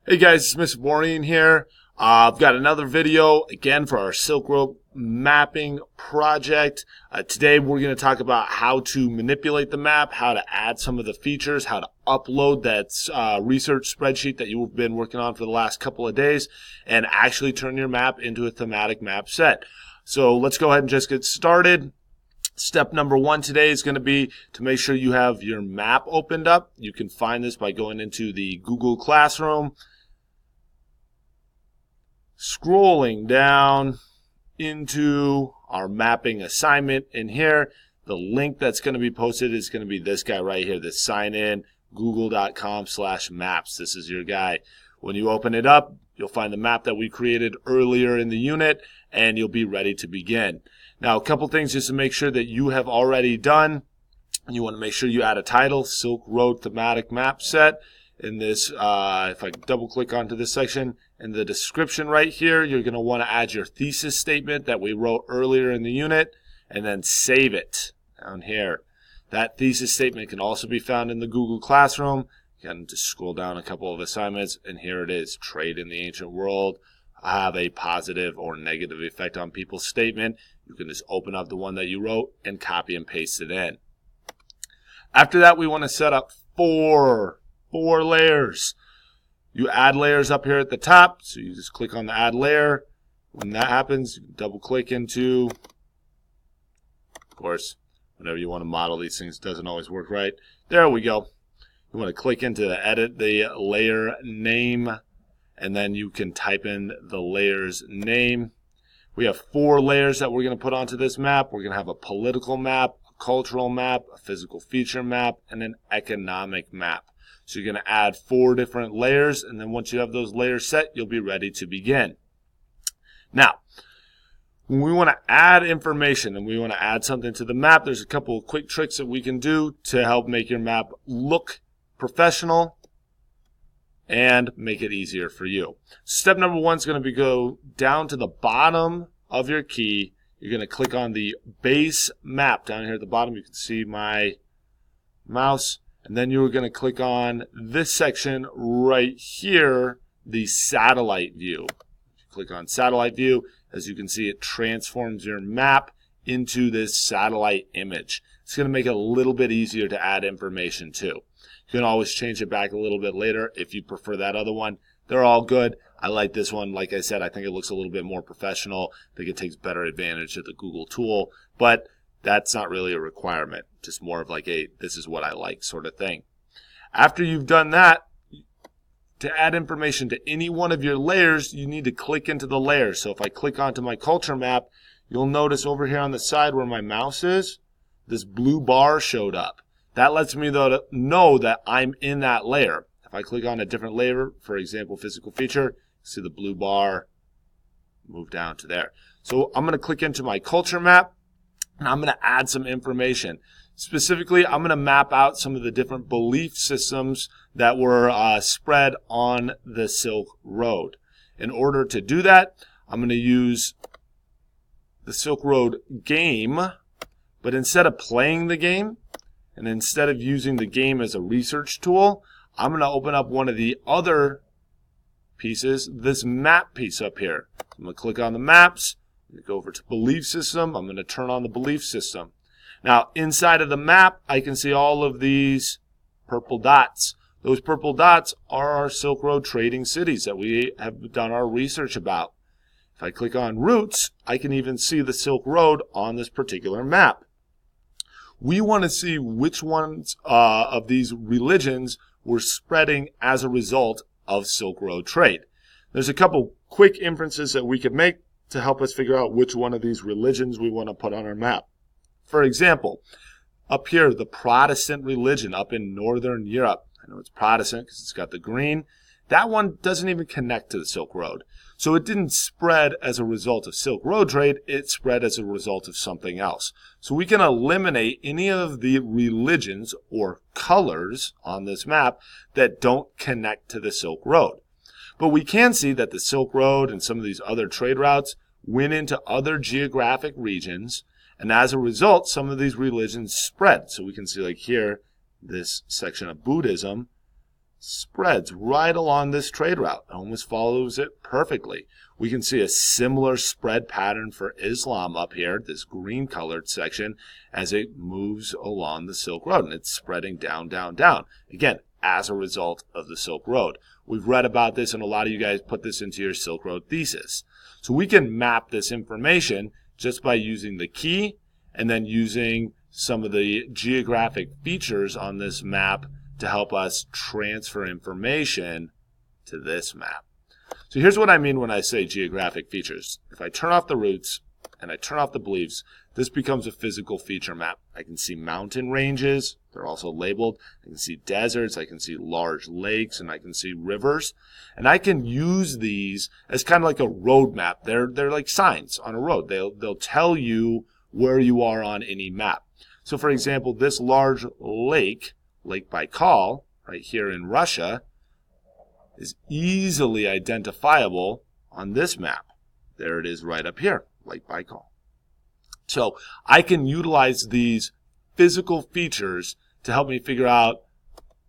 Hey guys, it's Mr. Borean here. I've got another video again for our Silk Road mapping project. Today we're going to talk about how to manipulate the map, how to add some of the features, how to upload that research spreadsheet that you've been working on for the last couple of days, and actually turn your map into a thematic map set. So let's go ahead and just get started. Step number one today is going to be to make sure you have your map opened up. You can find this by going into the Google Classroom, scrolling down into our mapping assignment. In here, the link that's going to be posted is going to be this guy right here, this sign in, google.com/maps. This is your guy. When you open it up, you'll find the map that we created earlier in the unit, and you'll be ready to begin. Now, a couple things just to make sure that you have already done. You want to make sure you add a title, Silk Road Thematic Map Set. In this, if I double click onto this section, in the description right here, you're going to want to add your thesis statement that we wrote earlier in the unit, and then save it down here. That thesis statement can also be found in the Google Classroom. You can just scroll down a couple of assignments, and here it is, trade in the ancient world. Have a positive or negative effect on people's statement. You can just open up the one that you wrote and copy and paste it in. After that, we want to set up four layers. You add layers up here at the top, so you just click on the add layer. When that happens, you double click into, of course, whenever you want to model these things, it doesn't always work right. There we go. You want to click into the edit the layer name, and then you can type in the layer's name. We have 4 layers that we're going to put onto this map. We're going to have a political map, a cultural map, a physical feature map, and an economic map. So you're going to add 4 different layers, and then once you have those layers set, you'll be ready to begin. Now, when we want to add information and we want to add something to the map, there's a couple of quick tricks that we can do to help make your map look professional and make it easier for you. Step number 1 is going to be go down to the bottom of your key. You're going to click on the base map down here at the bottom. You can see my mouse. And then you're going to click on this section right here, the satellite view. If you click on satellite view, as you can see, it transforms your map into this satellite image. It's going to make it a little bit easier to add information to. You can always change it back a little bit later if you prefer that other one. They're all good. I like this one. Like I said, I think it looks a little bit more professional. I think it takes better advantage of the Google tool, but that's not really a requirement. Just more of like a this is what I like sort of thing. After you've done that, to add information to any one of your layers, you need to click into the layer. So if I click onto my culture map, you'll notice over here on the side where my mouse is, this blue bar showed up. That lets me know that I'm in that layer. If I click on a different layer, for example, physical feature, see the blue bar move down to there. So I'm going to click into my culture map, and I'm going to add some information. Specifically, I'm going to map out some of the different belief systems that were spread on the Silk Road. In order to do that, I'm going to use the Silk Road game, but instead of playing the game, and instead of using the game as a research tool, I'm going to open up one of the other pieces, this map piece up here. I'm going to click on the maps, I'm going to go over to belief system, I'm going to turn on the belief system. Now, inside of the map, I can see all of these purple dots. Those purple dots are our Silk Road trading cities that we have done our research about. If I click on routes, I can even see the Silk Road on this particular map. We want to see which ones of these religions were spreading as a result of Silk Road trade. There's a couple quick inferences that we could make to help us figure out which one of these religions we want to put on our map. For example, up here, the Protestant religion up in Northern Europe. I know it's Protestant because it's got the green. That one doesn't even connect to the Silk Road. So it didn't spread as a result of Silk Road trade. It spread as a result of something else. So we can eliminate any of the religions or colors on this map that don't connect to the Silk Road. But we can see that the Silk Road and some of these other trade routes went into other geographic regions, and as a result, some of these religions spread. So we can see like here, this section of Buddhism spreads right along this trade route. It almost follows it perfectly. We can see a similar spread pattern for Islam up here, this green colored section, as it moves along the Silk Road, and it's spreading down, down, down. Again, as a result of the Silk Road. We've read about this, and a lot of you guys put this into your Silk Road thesis. So we can map this information just by using the key and then using some of the geographic features on this map to help us transfer information to this map. So here's what I mean when I say geographic features. If I turn off the roots and I turn off the beliefs, this becomes a physical feature map. I can see mountain ranges. They're also labeled. I can see deserts. I can see large lakes, and I can see rivers. And I can use these as kind of like a road map. They're like signs on a road. They'll tell you where you are on any map. So for example, this large lake, Lake Baikal, right here in Russia, is easily identifiable on this map. There it is right up here, Lake Baikal. So I can utilize these physical features to help me figure out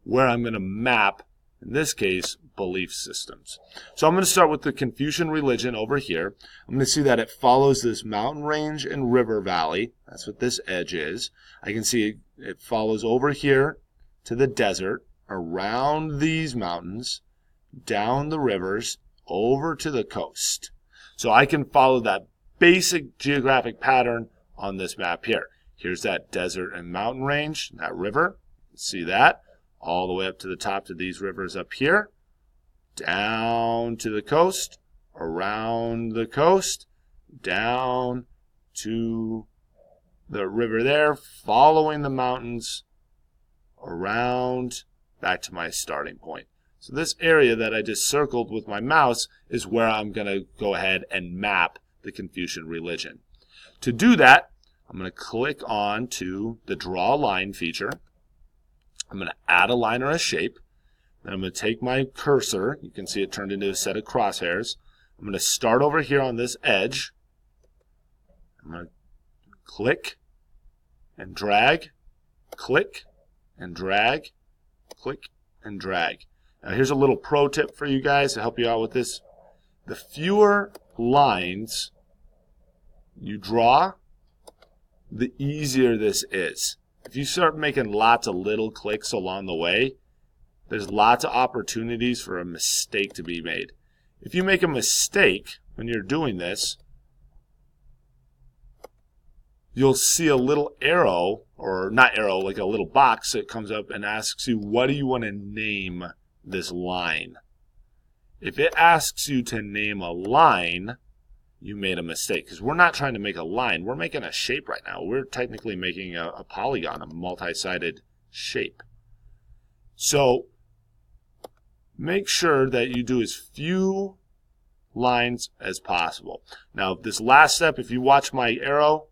where I'm going to map, in this case, belief systems. So I'm going to start with the Confucian religion over here. I'm going to see that it follows this mountain range and river valley. That's what this edge is. I can see it follows over here to the desert, around these mountains, down the rivers, over to the coast. So I can follow that basic geographic pattern on this map here. Here's that desert and mountain range, that river. See that? All the way up to the top of these rivers up here, down to the coast, around the coast, down to the river there, following the mountains, around, back to my starting point. So this area that I just circled with my mouse is where I'm going to go ahead and map the Confucian religion. To do that, I'm going to click on to the Draw Line feature. I'm going to add a line or a shape. Then I'm going to take my cursor. You can see it turned into a set of crosshairs. I'm going to start over here on this edge. I'm going to click and drag, click and drag, click and drag. Now here's a little pro tip for you guys to help you out with this. The fewer lines you draw, the easier this is. If you start making lots of little clicks along the way, there's lots of opportunities for a mistake to be made. If you make a mistake when you're doing this, you'll see a little arrow, or not arrow, like a little box that comes up and asks you, what do you want to name this line? If it asks you to name a line, you made a mistake, because we're not trying to make a line. We're making a shape right now. We're technically making a polygon, a multi-sided shape. So make sure that you do as few lines as possible. Now, this last step, if you watch my arrow,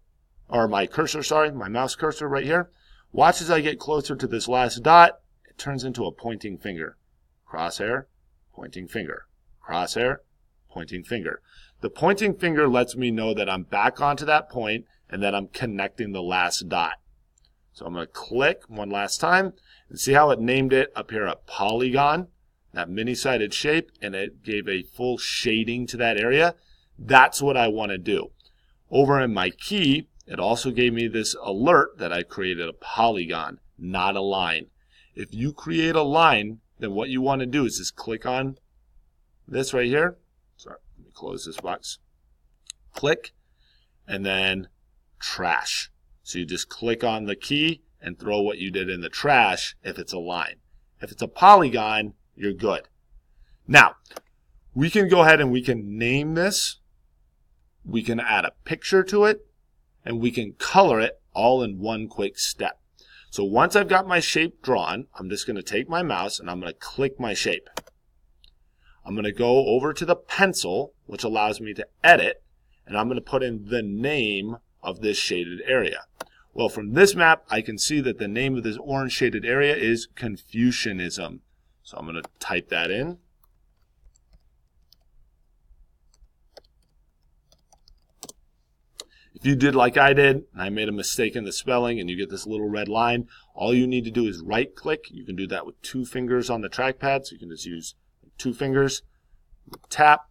or my cursor, sorry, my mouse cursor right here, watch as I get closer to this last dot, it turns into a pointing finger. Crosshair, pointing finger. Crosshair, pointing finger. The pointing finger lets me know that I'm back onto that point and that I'm connecting the last dot. So I'm going to click one last time and see how it named it up here a polygon, that many-sided shape, and it gave a full shading to that area. That's what I want to do. Over in my key, it also gave me this alert that I created a polygon, not a line. If you create a line, then what you want to do is just click on this right here. Sorry, let me close this box. Click, and then trash. So you just click on the key and throw what you did in the trash if it's a line. If it's a polygon, you're good. Now, we can go ahead and we can name this. We can add a picture to it, and we can color it all in one quick step. So once I've got my shape drawn, I'm just going to take my mouse and I'm going to click my shape. I'm going to go over to the pencil, which allows me to edit, and I'm going to put in the name of this shaded area. Well, from this map, I can see that the name of this orange shaded area is Confucianism. So I'm going to type that in. If If you did like I did, and I made a mistake in the spelling, and you get this little red line, all you need to do is right click. You can do that with 2 fingers on the trackpad, so you can just use 2 fingers, tap,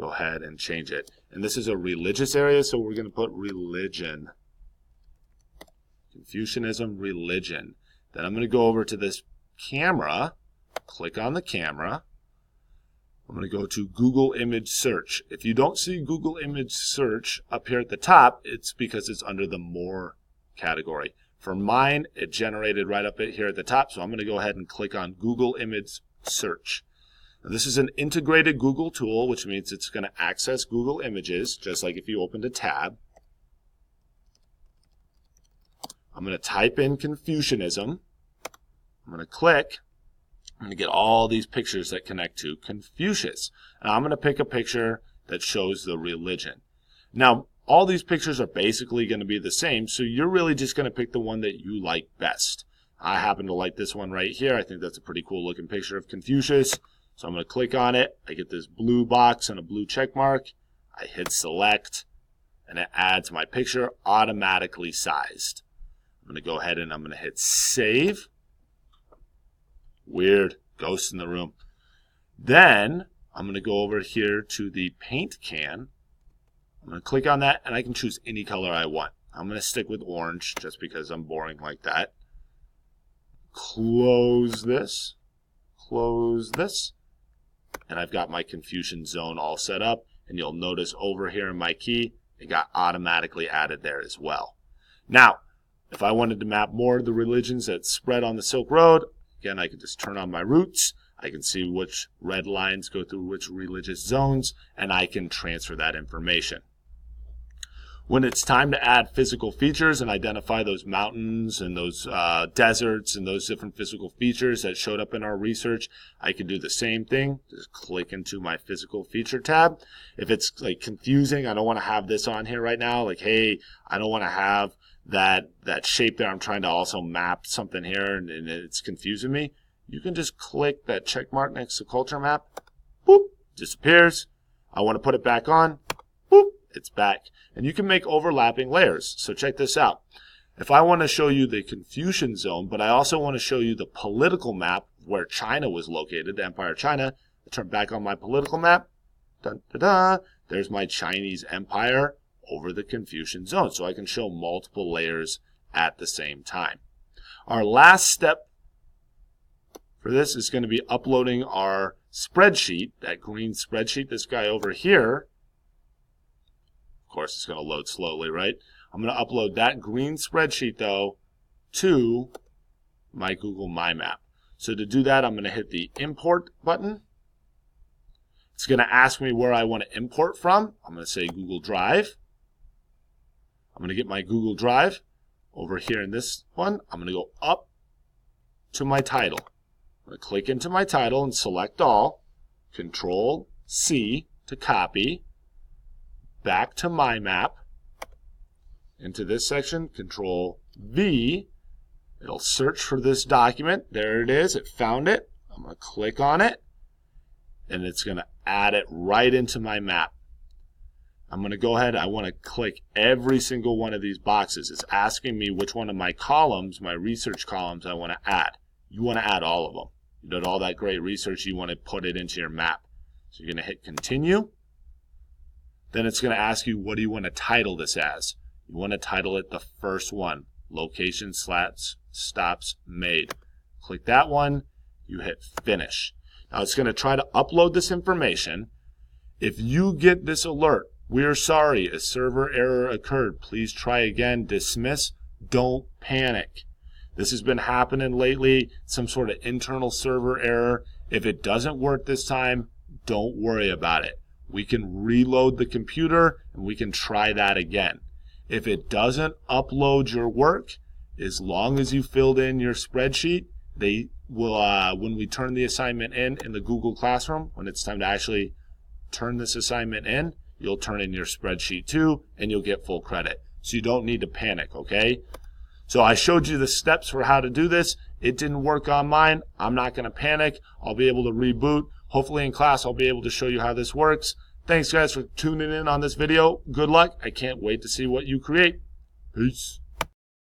go ahead and change it. And this is a religious area, so we're going to put religion. Confucianism, religion. Then I'm going to go over to this camera, click on the camera. I'm going to go to Google Image Search. If you don't see Google Image Search up here at the top, it's because it's under the More category. For mine, it generated right up here at the top, so I'm going to go ahead and click on Google Image Search. Now, this is an integrated Google tool, which means it's going to access Google Images, just like if you opened a tab. I'm going to type in Confucianism. I'm going to click. I'm going to get all these pictures that connect to Confucius. And I'm going to pick a picture that shows the religion. Now, all these pictures are basically going to be the same, so you're really just going to pick the one that you like best. I happen to like this one right here. I think that's a pretty cool looking picture of Confucius. So I'm going to click on it. I get this blue box and a blue check mark. I hit select, and it adds my picture automatically sized. I'm going to go ahead and I'm going to hit save. Weird, ghost in the room. Then I'm going to go over here to the paint can. I'm going to click on that, and I can choose any color I want. I'm going to stick with orange just because I'm boring like that. Close this, and I've got my Confucian zone all set up, and you'll notice over here in my key, it got automatically added there as well. Now, if I wanted to map more of the religions that spread on the Silk Road, again, I can just turn on my roots. I can see which red lines go through which religious zones, and I can transfer that information. When it's time to add physical features and identify those mountains and those deserts and those different physical features that showed up in our research, I can do the same thing. Just click into my physical feature tab. If it's like confusing, I don't want to have this on here right now. Like, hey, I don't want to have that shape there. I'm trying to also map something here and it's confusing me. You can just click that check mark next to culture map. Boop, disappears. I want to put it back on. Boop, it's back. And you can make overlapping layers. So check this out. If I want to show you the Confucian zone, but I also want to show you the political map where China was located, the Empire of China, I turn back on my political map. Dun, da, da, there's my Chinese Empire over the Confucian zone. So I can show multiple layers at the same time. Our last step for this is going to be uploading our spreadsheet, that green spreadsheet, this guy over here. Of course, it's going to load slowly, right? I'm going to upload that green spreadsheet, though, to my Google My Map. So to do that, I'm going to hit the Import button. It's going to ask me where I want to import from. I'm going to say Google Drive. I'm going to get my Google Drive over here in this one. I'm going to go up to my title. I'm going to click into my title and select all. Control C to copy. Back to My Map. Into this section, Control V. It'll search for this document. There it is. It found it. I'm going to click on it. And it's going to add it right into my map. I'm going to go ahead. I want to click every single one of these boxes. It's asking me which one of my columns, my research columns, I want to add. You want to add all of them. You did all that great research. You want to put it into your map. So you're going to hit Continue. Then it's going to ask you, what do you want to title this as? You want to title it the first one, Location Stops Made. Click that one. You hit Finish. Now it's going to try to upload this information. If you get this alert, we are sorry, a server error occurred. Please try again. Dismiss. Don't panic. This has been happening lately, some sort of internal server error. If it doesn't work this time, don't worry about it. We can reload the computer and we can try that again. If it doesn't upload your work, as long as you filled in your spreadsheet, they will, when we turn the assignment in the Google Classroom, when it's time to actually turn this assignment in, you'll turn in your spreadsheet too, and you'll get full credit. So you don't need to panic, okay? So I showed you the steps for how to do this. It didn't work on mine. I'm not going to panic. I'll be able to reboot. Hopefully in class I'll be able to show you how this works. Thanks, guys, for tuning in on this video. Good luck. I can't wait to see what you create. Peace.